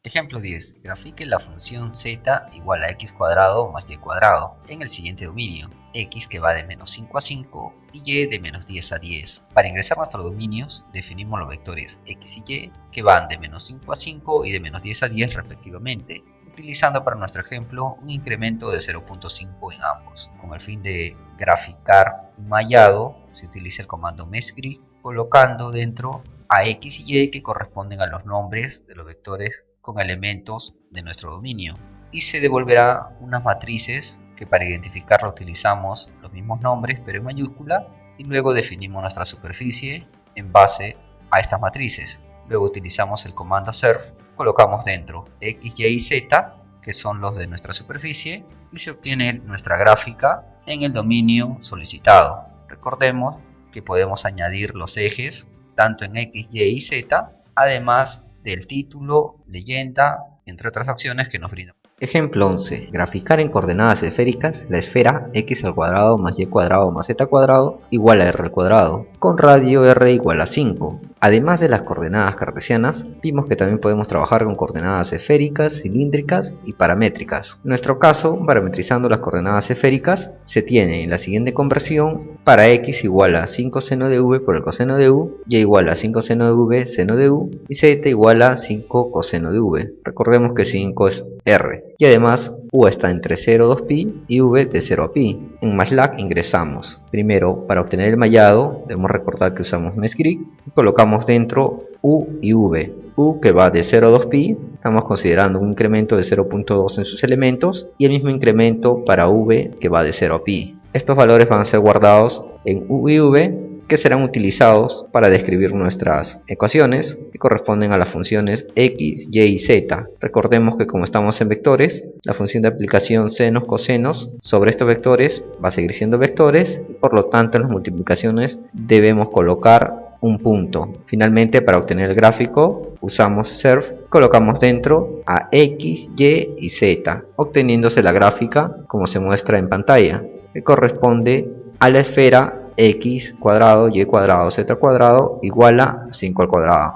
Ejemplo 10. Grafique la función z igual a x cuadrado más y cuadrado en el siguiente dominio. X que va de menos 5 a 5 y y de menos 10 a 10. Para ingresar nuestros dominios, definimos los vectores x y y que van de menos 5 a 5 y de menos 10 a 10 respectivamente, utilizando para nuestro ejemplo un incremento de 0.5 en ambos. Con el fin de graficar un mallado, se utiliza el comando meshgrid, colocando dentro a x y y que corresponden a los nombres de los vectores con elementos de nuestro dominio, y se devolverá unas matrices que para identificarla utilizamos los mismos nombres pero en mayúscula, y luego definimos nuestra superficie en base a estas matrices. Luego utilizamos el comando surf, colocamos dentro x, y z que son los de nuestra superficie y se obtiene nuestra gráfica en el dominio solicitado. Recordemos que podemos añadir los ejes tanto en x, y z, además del título, leyenda, entre otras opciones que nos brindan. Ejemplo 11. Graficar en coordenadas esféricas la esfera x al cuadrado más y cuadrado más z cuadrado igual a r al cuadrado, con radio r igual a 5. Además de las coordenadas cartesianas, vimos que también podemos trabajar con coordenadas esféricas, cilíndricas y paramétricas. En nuestro caso, parametrizando las coordenadas esféricas, se tiene la siguiente conversión: para x igual a 5 seno de v por el coseno de u, y igual a 5 seno de v seno de u, y z igual a 5 coseno de v. Recordemos que 5 es r. Y además u está entre 0 a 2pi y v de 0 a pi. En MATLAB ingresamos. Primero, para obtener el mallado, debemos recordar que usamos meshgrid y colocamos dentro u y v. U que va de 0 a 2pi, estamos considerando un incremento de 0.2 en sus elementos, y el mismo incremento para v que va de 0 a pi. Estos valores van a ser guardados en u y v, que serán utilizados para describir nuestras ecuaciones que corresponden a las funciones x, y y z. Recordemos que como estamos en vectores, la función de aplicación senos, cosenos sobre estos vectores va a seguir siendo vectores, y por lo tanto en las multiplicaciones debemos colocar un punto. Finalmente, para obtener el gráfico usamos surf, colocamos dentro a x, y z, obteniéndose la gráfica como se muestra en pantalla, que corresponde a la esfera x cuadrado, y cuadrado, z cuadrado igual a 5 al cuadrado.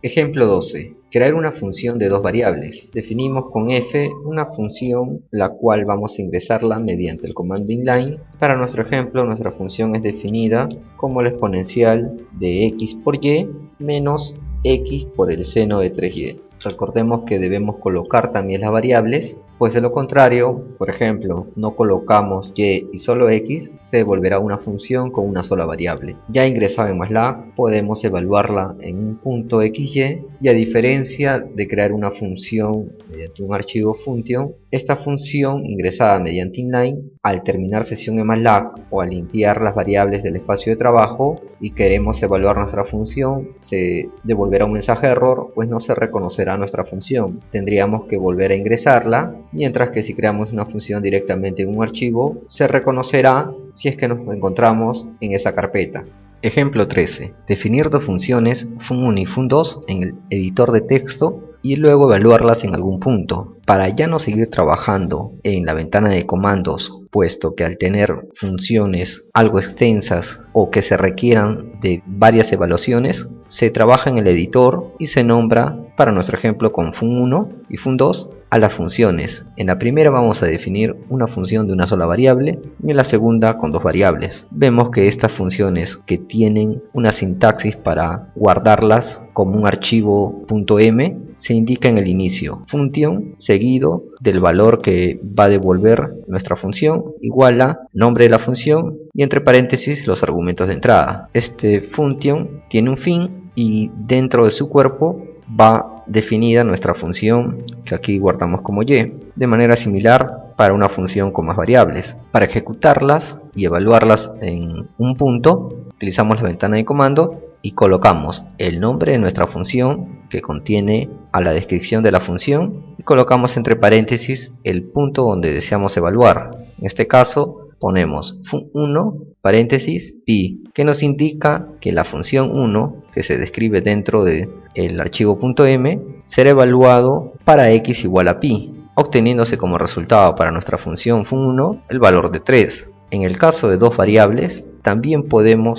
Ejemplo 12. Crear una función de dos variables. Definimos con f una función la cual vamos a ingresarla mediante el comando inline. Para nuestro ejemplo, nuestra función es definida como la exponencial de x por y menos x por el seno de 3y. Recordemos que debemos colocar también las variables, pues de lo contrario, por ejemplo, no colocamos y solo x, se devolverá una función con una sola variable. Ya ingresado en MATLAB, podemos evaluarla en un punto xy, y a diferencia de crear una función mediante un archivo function, esta función ingresada mediante inline, al terminar sesión en MATLAB o al limpiar las variables del espacio de trabajo y queremos evaluar nuestra función, se devolverá un mensaje de error, pues no se reconocerá nuestra función. Tendríamos que volver a ingresarla, mientras que si creamos una función directamente en un archivo, se reconocerá si es que nos encontramos en esa carpeta. Ejemplo 13. Definir dos funciones fun1 y fun2 en el editor de texto y luego evaluarlas en algún punto. Para ya no seguir trabajando en la ventana de comandos, puesto que al tener funciones algo extensas o que se requieran de varias evaluaciones, se trabaja en el editor y se nombra, para nuestro ejemplo con fun1 y fun2, a las funciones. En la primera vamos a definir una función de una sola variable y en la segunda con dos variables. Vemos que estas funciones que tienen una sintaxis para guardarlas como un archivo .m se indica en el inicio function seguido del valor que va a devolver nuestra función igual a nombre de la función y entre paréntesis los argumentos de entrada. Este function tiene un fin y dentro de su cuerpo va definida nuestra función que aquí guardamos como y. De manera similar para una función con más variables. Para ejecutarlas y evaluarlas en un punto, utilizamos la ventana de comando y colocamos el nombre de nuestra función que contiene a la descripción de la función y colocamos entre paréntesis el punto donde deseamos evaluar. En este caso ponemos fun1 paréntesis pi, que nos indica que la función 1 que se describe dentro del archivo .m será evaluado para x igual a pi, obteniéndose como resultado para nuestra función fun1 el valor de 3. En el caso de dos variables, también podemos